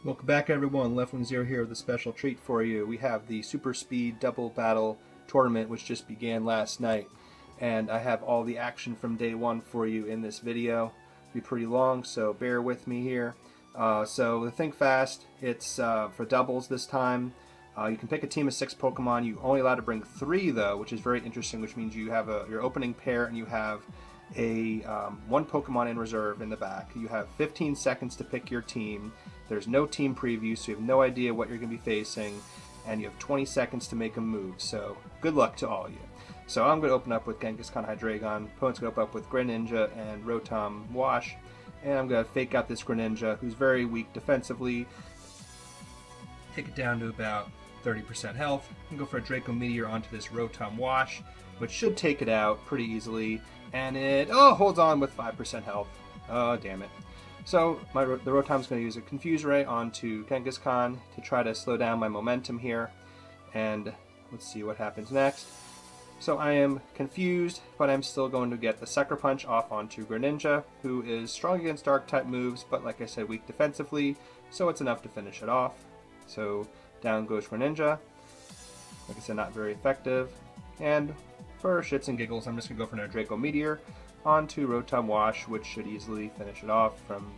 Welcome back everyone, Left10 here with a special treat for you. We have the Super Speed Double Battle Tournament which just began last night, and I have all the action from day one for you in this video. It'll be pretty long, so bear with me here. So think fast, it's for doubles this time. You can pick a team of 6 Pokemon. You're only allowed to bring 3 though, which is very interesting, which means you have your opening pair and you have a one Pokemon in reserve in the back. You have 15 seconds to pick your team. There's no team preview, so you have no idea what you're going to be facing, and you have 20 seconds to make a move, so good luck to all of you. So I'm going to open up with Genghis-Khan Hydreigon, opponent's going to open up with Greninja and Rotom Wash, and I'm going to fake out this Greninja, who's very weak defensively, take it down to about 30% health, and go for a Draco Meteor onto this Rotom Wash, which should take it out pretty easily, and it holds on with 5% health. Oh, damn it. So the Rotom's going to use a Confuse Ray onto Genghis-Khan to try to slow down my momentum here, and let's see what happens next. So I am confused, but I'm still going to get the Sucker Punch off onto Greninja, who is strong against Dark-type moves, but like I said, weak defensively, so it's enough to finish it off. So down goes Greninja. Like I said, not very effective. And for shits and giggles, I'm just going to go for another Draco Meteor onto Rotom Wash, which should easily finish it off from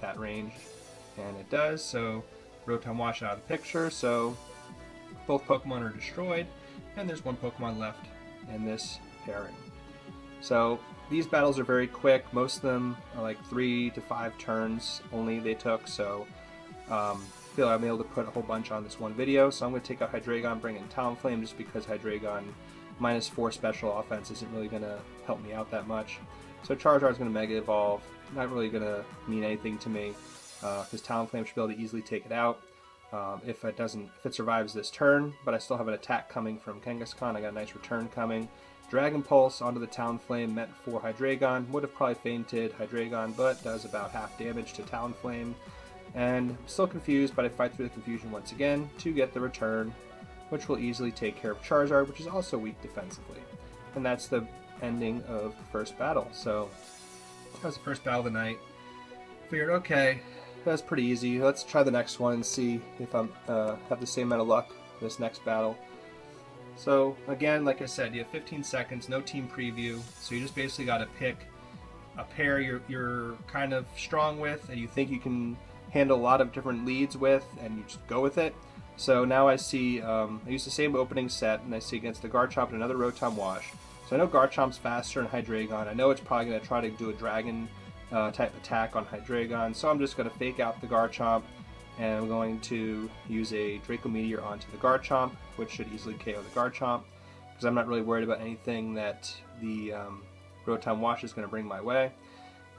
that range. And it does, so Rotom Wash out of the picture, so both Pokemon are destroyed, and there's one Pokemon left in this pairing. So these battles are very quick. Most of them are like 3 to 5 turns only they took, so I feel I'm able to put a whole bunch on this one video. So I'm going to take out Hydreigon, bring in Talonflame, just because Hydreigon -4 special offense isn't really going to help me out that much. So Charizard is going to Mega Evolve, not really going to mean anything to me, because Talonflame should be able to easily take it out if it survives this turn, but I still have an attack coming from Genghis-Khan. I got a nice return coming. Dragon Pulse onto the Talonflame meant for Hydreigon, would have probably fainted Hydreigon, but does about half damage to Talonflame. And I'm still confused, but I fight through the confusion once again to get the return, which will easily take care of Charizard, which is also weak defensively. And that's the ending of the first battle. So that was the first battle of the night. Figured, okay, that's pretty easy. Let's try the next one and see if I have the same amount of luck for this next battle. So again, like I said, you have 15 seconds, no team preview, so you just basically got to pick a pair you're kind of strong with and you think you can handle a lot of different leads with, and you just go with it. So now I see, I use the same opening set, and I see against the Garchomp and another Rotom Wash. So I know Garchomp's faster than Hydreigon. I know it's probably going to try to do a Dragon type attack on Hydreigon, so I'm just going to fake out the Garchomp, and I'm going to use a Draco Meteor onto the Garchomp, which should easily KO the Garchomp, because I'm not really worried about anything that the Rotom Wash is going to bring my way.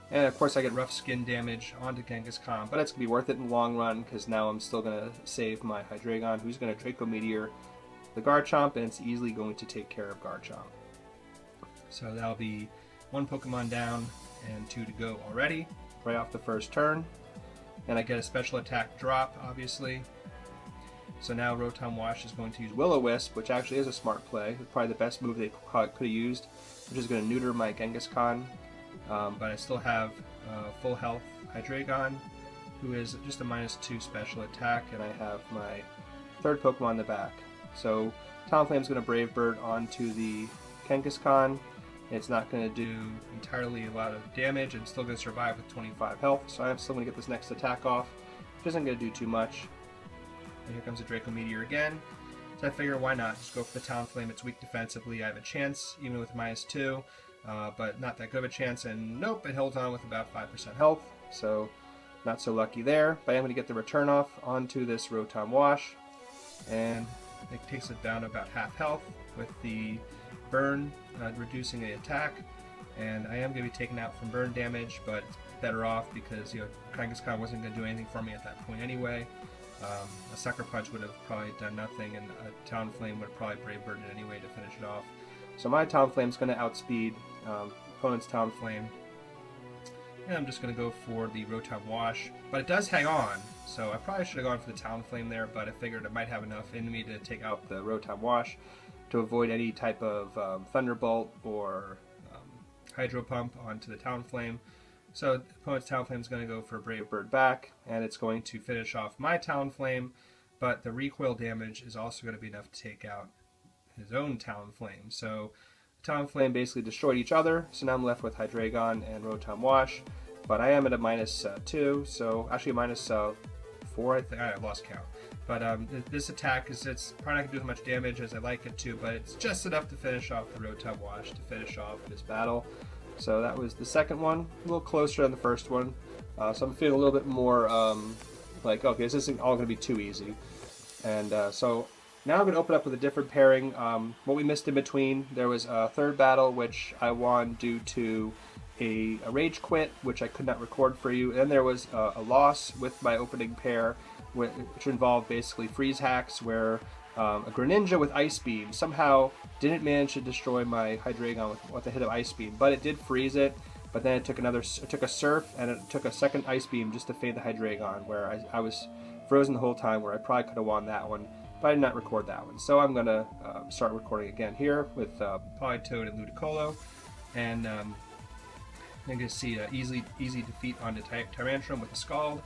And of course I get rough skin damage onto Genghis-Khan, but it's going to be worth it in the long run, because now I'm still going to save my Hydreigon, who's going to Draco Meteor the Garchomp, and it's easily going to take care of Garchomp. So that'll be 1 Pokemon down and 2 to go already, right off the first turn. And I get a special attack drop, obviously. So now Rotom Wash is going to use Will-O-Wisp, which actually is a smart play. It's probably the best move they could have used, which is going to neuter my Genghis-Khan. But I still have full health Hydreigon, who is just a -2 special attack, and I have my 3rd Pokemon in the back. So Talonflame's going to Brave Bird onto the Genghis-Khan. It's not going to do entirely a lot of damage, and still going to survive with 25 health, so I'm still going to get this next attack off, which isn't going to do too much. And here comes a Draco Meteor again. So I figure, why not? Just go for the Talonflame. It's weak defensively. I have a chance, even with -2. But not that good of a chance, and nope, it holds on with about 5% health, so not so lucky there. But I'm going to get the return off onto this Rotom Wash, and it takes it down to about half health with the burn reducing the attack, and I am going to be taken out from burn damage, but it's better off because Genghis-Khan wasn't going to do anything for me at that point anyway. A Sucker Punch would have probably done nothing, and a Talonflame would have probably Brave Bird it anyway to finish it off. So my Talonflame is going to outspeed opponent's Talonflame, and I'm just going to go for the Rotom Wash, but it does hang on, so I probably should have gone for the Talonflame there, but I figured I might have enough in me to take out the Rotom Wash to avoid any type of Thunderbolt or Hydro Pump onto the Talonflame. So the opponent's Talonflame is going to go for Brave Bird back, and it's going to finish off my Talonflame, but the recoil damage is also going to be enough to take out his own Talonflame. So Talonflame basically destroyed each other, so now I'm left with Hydreigon and Rotom Wash, but I am at a -2, so actually -4, I think. I've lost count. But this attack it's probably not going to do as much damage as I like it to, but it's just enough to finish off the Rotom Wash to finish off this battle. So that was the second one, a little closer than the first one. So I'm feeling a little bit more like, okay, this isn't all going to be too easy. And so now I'm going to open up with a different pairing. What we missed in between, there was a third battle, which I won due to a Rage Quit, which I could not record for you. And then there was a loss with my opening pair, which involved basically freeze hacks, where a Greninja with Ice Beam somehow didn't manage to destroy my Hydreigon with a hit of Ice Beam, but it did freeze it. But then it took a Surf, and it took a second Ice Beam just to fade the Hydreigon, where I was frozen the whole time, where I probably could have won that one, but I did not record that one. So I'm going to start recording again here with Politoed and Ludicolo, and you're going to see easy defeat onto Tyrantrum with the Scald,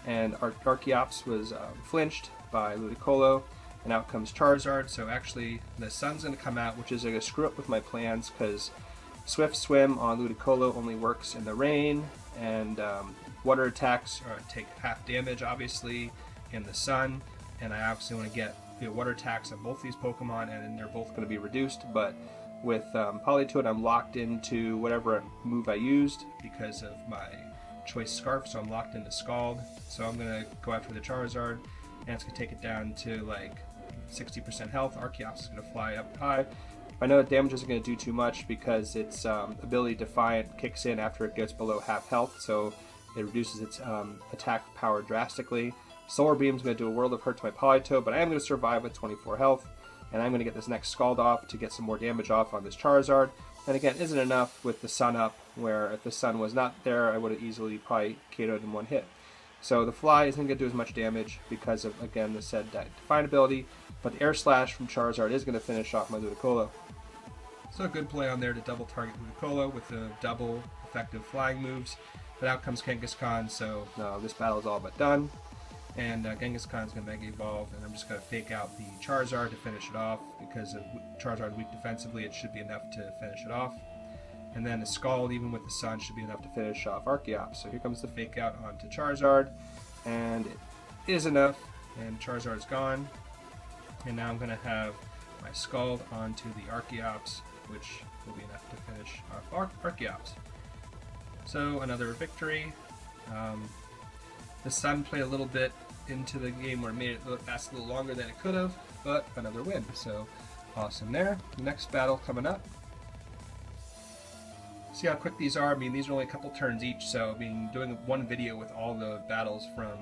and Archeops was flinched by Ludicolo, and out comes Charizard. So actually the sun's going to come out, which is going to screw up with my plans, because Swift Swim on Ludicolo only works in the rain, and water attacks take half damage obviously in the sun, and I obviously want to get water attacks on both these Pokemon, and then they're both going to be reduced. But with Politoed, I'm locked into whatever move I used because of my choice Scarf, so I'm locked into Scald. So I'm going to go after the Charizard, and it's going to take it down to like 60% health. Archeops is going to fly up high. I know damage isn't going to do too much because its ability Defiant kicks in after it gets below half health, so it reduces its attack power drastically. Solar Beam is going to do a world of hurt to my Politoed, but I am going to survive with 24 health, and I'm going to get this next Scald off to get some more damage off on this Charizard. And again, isn't enough with the sun up, where if the sun was not there, I would have easily probably KO'd in one hit. So the Fly isn't going to do as much damage because of, again, the said Defiant ability, but the Air Slash from Charizard is going to finish off my Ludicolo. So a good play on there to double target Ludicolo with the double effective flying moves. But out comes Kangaskhan, so this battle is all but done. And Kangaskhan's going to Mega Evolve, and I'm just going to fake out the Charizard to finish it off. Because of Charizard weak defensively, it should be enough to finish it off. And then the Scald, even with the Sun, should be enough to finish off Archeops. So here comes the fake out onto Charizard, and it is enough, and Charizard's gone. And now I'm going to have my Scald onto the Archeops, which will be enough to finish off Archeops. So another victory. The sun played a little bit into the game where it made it last a little longer than it could have, but another win. So awesome there. The next battle coming up. See how quick these are? I mean, these are only a couple turns each, so I mean, doing one video with all the battles from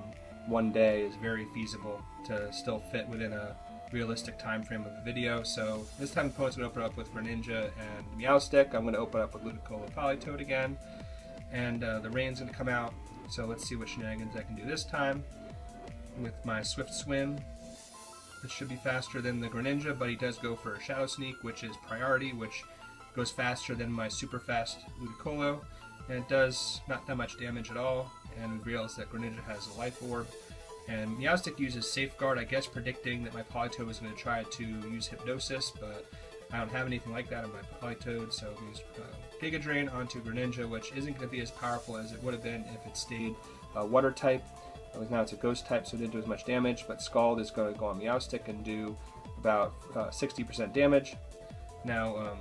one day is very feasible to still fit within a realistic time frame of a video. So this time the opponent's going to open up with Greninja and Meowstic. I'm going to open up with Ludicolo and Politoed again, and the rain's going to come out. So let's see what shenanigans I can do this time. With my Swift Swim, it should be faster than the Greninja, but he does go for a Shadow Sneak, which is priority, which goes faster than my super fast Ludicolo, and it does not that much damage at all. And we realize that Greninja has a Life Orb, and Meowstic uses Safeguard, I guess predicting that my Politoed was going to try to use Hypnosis, but I don't have anything like that on my Politoed, so we use Giga Drain onto Greninja, which isn't going to be as powerful as it would have been if it stayed Water type. Now it's a Ghost type, so it didn't do as much damage, but Scald is going to go on Meowstic and do about 60% damage. Now,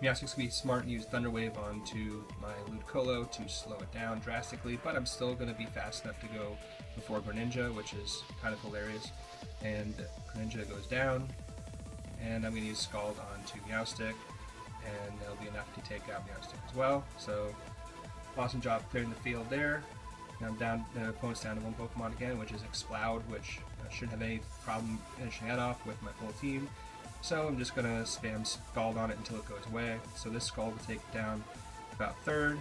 Meowstic's going to be smart and use Thunder Wave onto my Ludicolo to slow it down drastically, but I'm still going to be fast enough to go before Greninja, which is kind of hilarious. And Greninja goes down, and I'm going to use Scald onto Meowstic, and that'll be enough to take out Meowstic as well. So, awesome job clearing the field there. Now I'm down, the opponent's down to one Pokemon again, which is Exploud, which shouldn't have any problem finishing that off with my full team. So I'm just going to spam Scald on it until it goes away. So this Scald will take it down about third.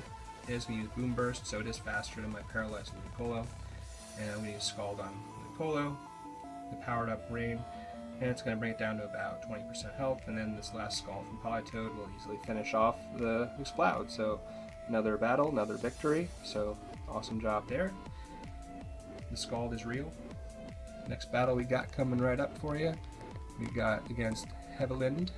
It is going to use Boom Burst, so it is faster than my Paralyzed Ludicolo. And I'm going to use Scald on Ludicolo, the Powered Up Rain, and it's going to bring it down to about 20% health. And then this last Scald from Politoed will easily finish off the Exploud. So another battle, another victory, so awesome job there. The Scald is real. Next battle we got coming right up for you. We got against Hoenn,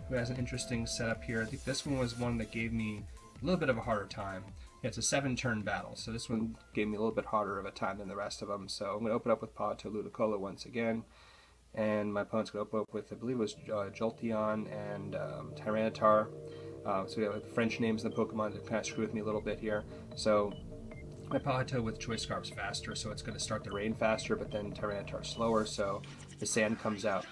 who has an interesting setup here. I think this one was one that gave me a little bit of a harder time. Yeah, it's a 7-turn battle, so this one gave me a little bit harder of a time than the rest of them. So I'm going to open up with Polito Ludicolo once again, and my opponent's going to open up with, I believe it was Jolteon and Tyranitar. So we have French names in the Pokemon that kind of screw with me a little bit here. So my Polito with Choice Scarf's faster, so it's going to start the rain faster, but then Tyranitar slower, so the sand comes out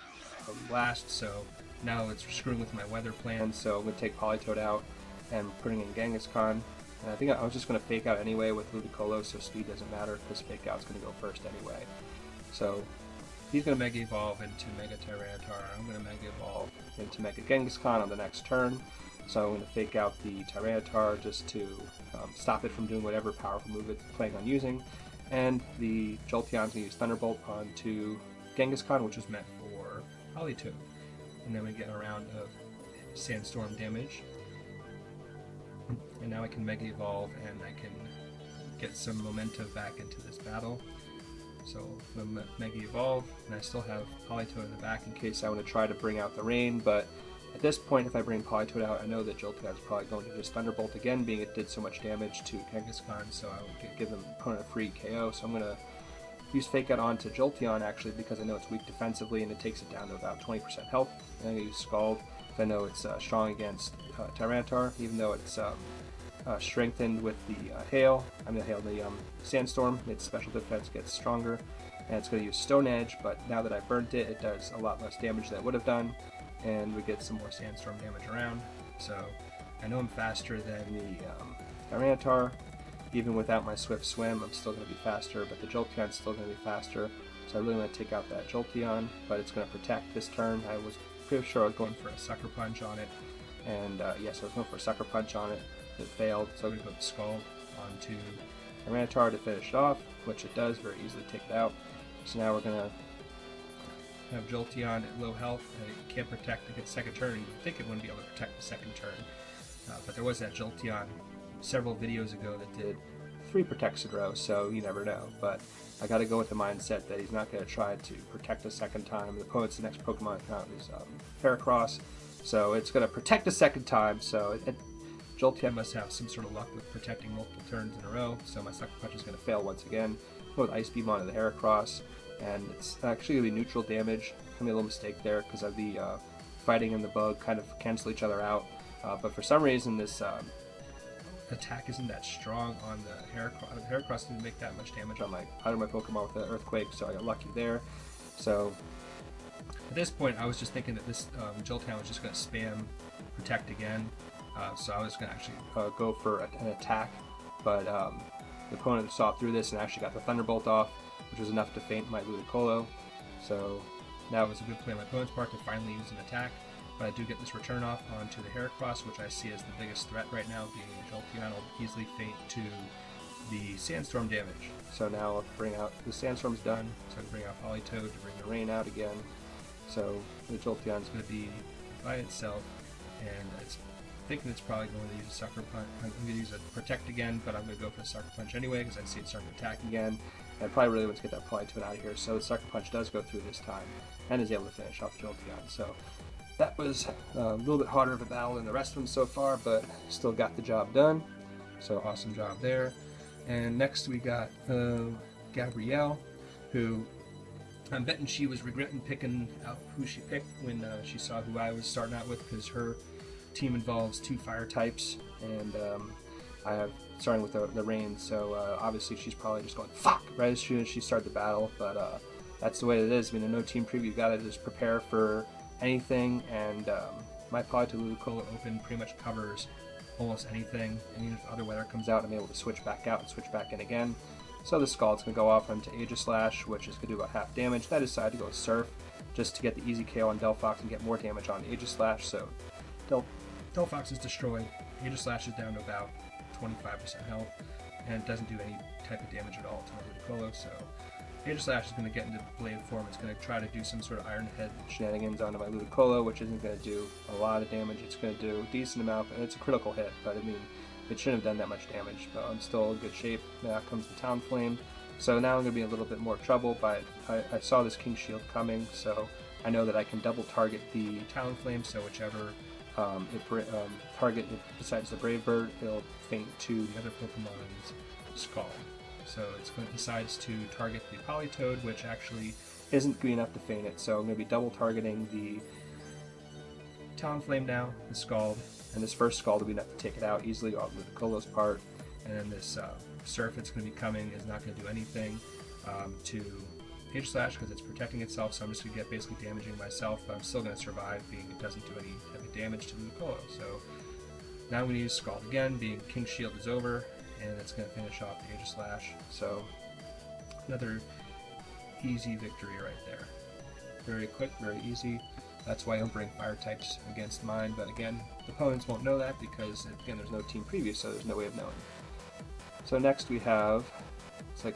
last, so now it's screwing with my weather plan, so I'm going to take Politoed out and putting in Kangaskhan. And I think I was just going to fake out anyway with Ludicolo, so speed doesn't matter because fake out's going to go first anyway. So he's going to Mega Evolve into Mega Tyranitar. I'm going to Mega Evolve into Mega Kangaskhan on the next turn. So I'm going to fake out the Tyranitar just to stop it from doing whatever powerful move it's planning on using. And the Jolteon's going to use Thunderbolt onto Kangaskhan, which was meant for Politoed. And then we get a round of Sandstorm damage. And now I can Mega Evolve and I can get some momentum back into this battle. So I'm going to Mega Evolve, and I still have Politoed in the back in case I want to try to bring out the rain, but at this point, if I bring Politoed out, I know that Jolteon is probably going to just Thunderbolt again, being it did so much damage to Kangaskhan, so I will give the opponent a free KO. So I'm going to use Fake Out onto Jolteon, actually, because I know it's weak defensively, and it takes it down to about 20% health. And I'm going to use Scald, because I know it's strong against Tyranitar, even though it's strengthened with the Hail. I'm going to Hail the Sandstorm. Its special defense gets stronger, and it's going to use Stone Edge, but now that I burnt it, it does a lot less damage than it would have done. And we get some more Sandstorm damage around. So I know I'm faster than the Tyranitar. Even without my Swift Swim, I'm still going to be faster, but the Jolteon's still going to be faster. So I really want to take out that Jolteon, but it's going to protect this turn. I was pretty sure I was going for a Sucker Punch on it. And yes, I was going for a Sucker Punch on it. It failed, so I'm going to go with Scald onto Tyranitar to finish it off, which it does very easily take it out. So now we're going to have Jolteon at low health, and it can't protect against second turn. You would think it wouldn't be able to protect the second turn, but there was that Jolteon several videos ago that did 3 protects in a row, so you never know. But I got to go with the mindset that he's not going to try to protect a second time. The opponent's the next Pokemon account is Heracross, so it's going to protect a second time. So Jolteon must have some sort of luck with protecting multiple turns in a row, so my Sucker Punch is going to fail once again. Go with Ice Beam onto the Heracross, and it's actually going to be neutral damage. Made a little mistake there because of the fighting and the bug kind of cancel each other out. But for some reason, this attack isn't that strong on the Heracross. The Heracross didn't make that much damage on my Pokemon with the Earthquake, so I got lucky there. So at this point, I was just thinking that this Jolteon was just going to spam Protect again. So I was going to actually go for an attack, but the opponent saw through this and actually got the Thunderbolt off, which was enough to feint my Ludicolo. So now it was a good play on my opponent's part to finally use an attack, but I do get this return off onto the Heracross, which I see as the biggest threat right now, being Jolteon will easily feint to the Sandstorm damage. So now I'll bring out, the Sandstorm's done, so I can bring out Politoed to bring the rain out again. So the Jolteon's going to be by itself, and it's thinking it's probably going to use a Sucker Punch. I'm going to use a Protect again, but I'm going to go for the Sucker Punch anyway because I see it starting to attack again. And I probably really want to get that Politoed out of here, so the Sucker Punch does go through this time and is able to finish off Jolteon. So that was a little bit harder of a battle than the rest of them so far, but still got the job done. So awesome job there. And next we got Gabrielle, who I'm betting she was regretting picking out who she picked when she saw who I was starting out with, because her team involves 2 fire types, and I have starting with the rain, so obviously she's probably just going fuck right as soon as she started the battle, but that's the way it is. I mean, no team preview, you gotta just prepare for anything, and my Politoed Ludicolo Open pretty much covers almost anything, and even if other weather comes out, I'm able to switch back out and switch back in again. So the Scald's going to go off onto Aegislash, which is going to do about half damage. Then I decided to go with Surf, just to get the easy KO on Delphox and get more damage on Aegislash. So Delphox is destroyed, Aegislash is down to about 25% health, and it doesn't do any type of damage at all to my Ludicolo, so Aegislash is going to get into blade form. It's going to try to do some sort of Iron Head shenanigans onto my Ludicolo, which isn't going to do a lot of damage. It's going to do a decent amount, and it's a critical hit, but I mean, it shouldn't have done that much damage, but I'm still in good shape. Now comes the Talonflame. So now I'm going to be in a little bit more trouble, but I saw this King Shield coming, so I know that I can double target the Talonflame, so whichever target it decides the Brave Bird, it'll feint to the other Pokemon's Skull. So it decides to target the Politoed, which actually isn't good enough to feint it, so I'm going to be double targeting the Talonflame now, the Scald, and this first Scald will be enough to take it out easily off the Ludicolo's part, and then this Surf that's going to be coming is not going to do anything to Page Slash because it's protecting itself, so I'm just going to get basically damaging myself, but I'm still going to survive, being it doesn't do any heavy damage to Ludicolo. So now I'm going to use Scald again, being King Shield is over, and it's going to finish off the Page Slash. So another easy victory right there. Very quick, very easy. That's why I don't bring fire types against mine, but again, the opponents won't know that because, again, there's no team preview, so there's no way of knowing. So next we have, it's like,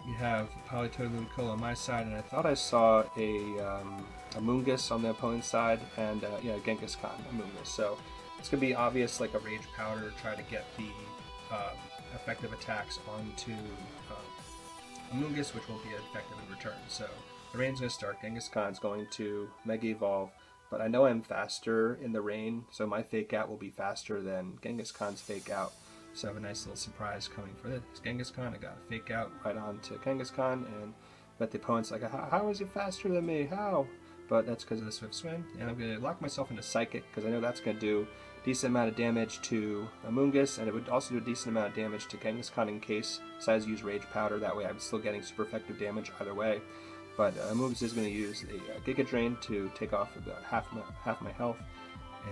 you have Politoed Ludicolo on my side, and I thought I saw a Amoonguss on the opponent's side, and yeah, Genghis Khan Amoonguss. So it's going to be obvious, like a Rage Powder, to try to get the effective attacks onto Amoonguss, which will be effective in return. So the rain's going to start. Genghis Khan's going to Mega Evolve, but I know I'm faster in the rain, so my Fake Out will be faster than Genghis Khan's Fake Out. So I have a nice little surprise coming for this Genghis Khan. I got a Fake Out right on to Genghis Khan, and bet the opponent's like, how is he faster than me? How? But that's because of the Swift Swim, and I'm going to lock myself into Psychic, because I know that's going to do a decent amount of damage to Amoonguss, and it would also do a decent amount of damage to Genghis Khan in case decides to use Rage Powder. That way I'm still getting super effective damage either way. But Amoonguss is going to use a Giga Drain to take off about half my health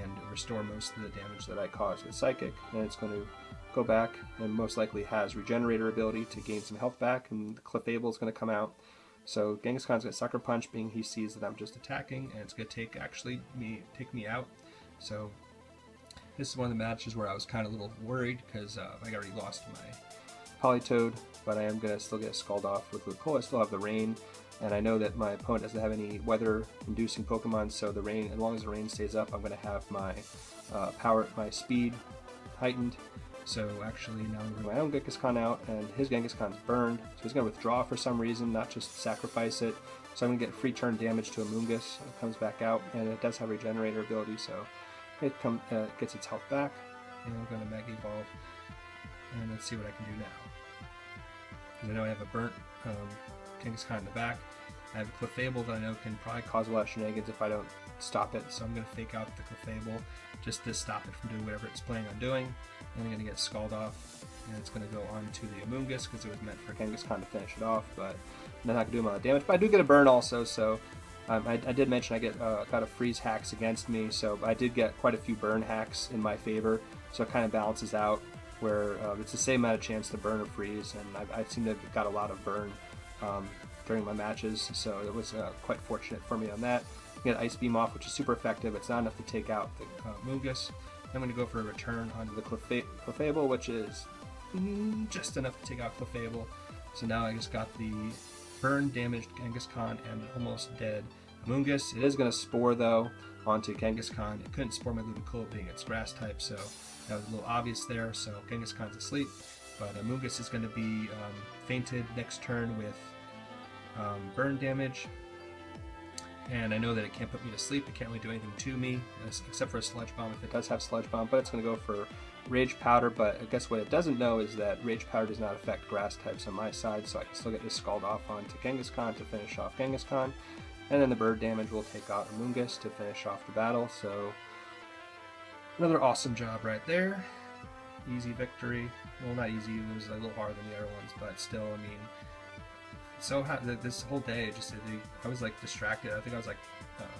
and restore most of the damage that I caused with Psychic. And it's going to go back and most likely has Regenerator ability to gain some health back, and the Clefable is going to come out. So Genghis Khan's going to Sucker Punch, being he sees that I'm just attacking, and it's going to take me out. So this is one of the matches where I was kind of a little worried because I already lost my Politoed, but I am going to still get Scald off with Ludicolo. I still have the Rain, and I know that my opponent doesn't have any weather-inducing Pokemon, so the rain, as long as the rain stays up, I'm going to have my my speed heightened. So actually now I'm going to bring my own Genghis Khan out, and his Genghis Khan's burned, so he's going to withdraw for some reason, not just sacrifice it. So I'm going to get free turn damage to Amoonguss. It comes back out, and it does have Regenerator ability, so it gets its health back. And I'm going to Mega Evolve, and let's see what I can do now. Because I know I have a burnt Genghis Khan in the back. I have a Clefable that I know can probably cause a lot of shenanigans if I don't stop it, so I'm going to Fake Out the Clefable just to stop it from doing whatever it's planning on doing. And I'm going to get Scald off, and it's going to go on to the Amoonguss because it was meant for Genghis Khan to finish it off, but I'm not going to do a lot of damage. But I do get a burn also, so I did mention I got a freeze hacks against me, so I did get quite a few burn hacks in my favor, so it kind of balances out where it's the same amount of chance to burn or freeze, and I seem to have got a lot of burn during my matches, so it was quite fortunate for me on that. I get Ice Beam off, which is super effective. It's not enough to take out the Amoonguss. I'm going to go for a return onto the Clefable, which is just enough to take out Clefable. So now I just got the burn damaged Genghis Khan and almost dead Amoonguss. It is going to Spore, though, onto Genghis Khan. It couldn't Spore my Ludicolo being its grass type, so that was a little obvious there. So Genghis Khan's asleep, but Amoonguss is going to be fainted next turn with burn damage. And I know that it can't put me to sleep, it can't really do anything to me, except for a Sludge Bomb if it does have Sludge Bomb, but it's going to go for Rage Powder, but I guess what it doesn't know is that Rage Powder does not affect grass types on my side, so I can still get this Scald off onto Genghis Khan to finish off Genghis Khan, and then the bird damage will take out Amoonguss to finish off the battle, so another awesome job right there. Easy victory. Well, not easy, it was a little harder than the other ones, but still, I mean, so this whole day, I was like distracted. I think I was like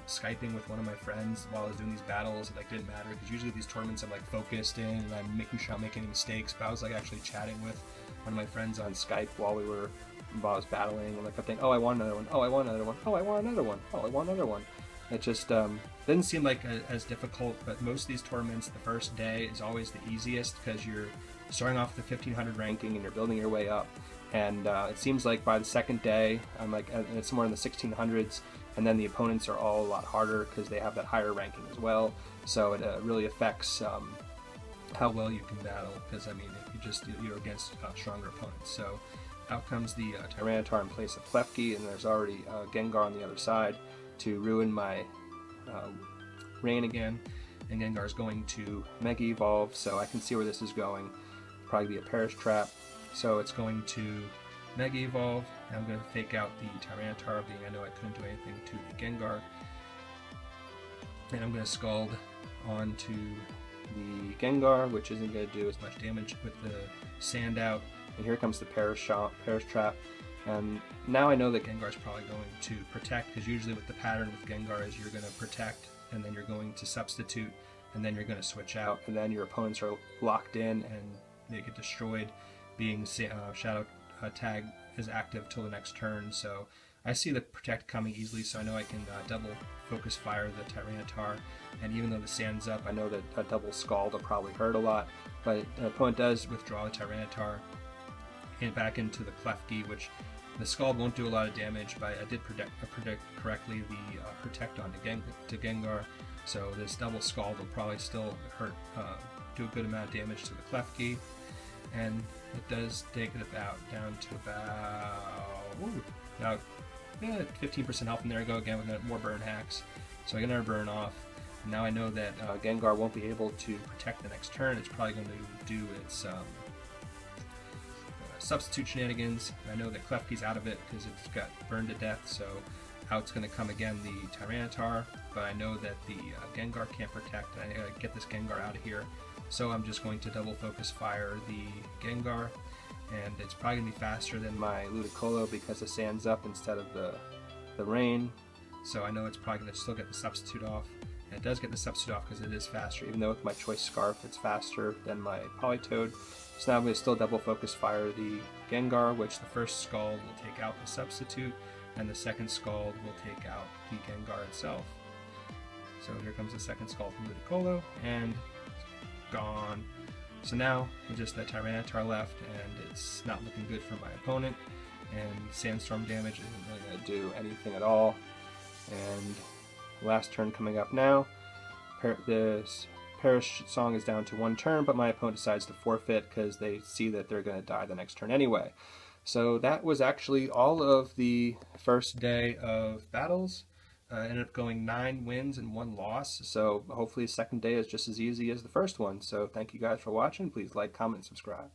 Skyping with one of my friends while I was doing these battles. It like didn't matter because usually these tournaments I'm like focused in and I'm making sure I don't make any mistakes. But I was like actually chatting with one of my friends on Skype while I was battling, and like I think, oh, I want another one. Oh, I want another one. Oh, I want another one. Oh, I want another one. It just didn't seem like as difficult. But most of these tournaments, the first day is always the easiest because you're starting off with the 1500 ranking and you're building your way up. And it seems like by the second day, I'm like somewhere in the 1600s, and then the opponents are all a lot harder because they have that higher ranking as well. So it really affects how well you can battle, because I mean, if you're against stronger opponents. So out comes the Tyranitar in place of Klefki, and there's already Gengar on the other side to ruin my rain again. And Gengar's going to Mega Evolve, so I can see where this is going. Probably be a Perish Trap. So it's going to Mega Evolve, and I'm going to fake out the Tyranitar, being I know I couldn't do anything to the Gengar. And I'm going to Scald onto the Gengar, which isn't going to do as much damage with the Sand out. And here comes the Perish Trap. And now I know that Gengar's probably going to Protect, because usually with the pattern with Gengar is you're going to Protect, and then you're going to Substitute, and then you're going to switch out, and then your opponents are locked in and they get destroyed, being Shadow Tag is active till the next turn. So I see the Protect coming easily, so I know I can double Focus Fire the Tyranitar, and even though the Sand's up, I know that a double Scald will probably hurt a lot, but the opponent does withdraw the Tyranitar and back into the Klefki, which the Scald won't do a lot of damage, but I did predict correctly the Protect onto Gengar, so this double Scald will probably still hurt, do a good amount of damage to the Klefki, and it does take it down to about 15% health, and there I go again with more burn hacks, so I get another burn off. And now I know that Gengar won't be able to Protect the next turn. It's probably going to do its Substitute shenanigans. I know that Klefki's out of it because it's got burned to death, so out's going to come again the Tyranitar, but I know that the Gengar can't Protect, and I gotta get this Gengar out of here, so I'm just going to double Focus Fire the Gengar, and it's probably going to be faster than my Ludicolo because the Sand's up instead of the rain, so I know it's probably going to still get the Substitute off. And it does get the Substitute off because it is faster, even though with my Choice Scarf it's faster than my Politoed. So now I'm going to still double Focus Fire the Gengar, which the first Scald will take out the Substitute, and the second Scald will take out the Gengar itself. So here comes the second Scald from Ludicolo, and it's gone. So now it's just that Tyranitar left, and it's not looking good for my opponent, and Sandstorm damage isn't really going to do anything at all. And last turn coming up now. This Perish Song is down to one turn, but my opponent decides to forfeit because they see that they're going to die the next turn anyway. So that was actually all of the first day of battles. Ended up going 9 wins and 1 loss, so hopefully the second day is just as easy as the first one. So thank you guys for watching. Please like, comment, and subscribe.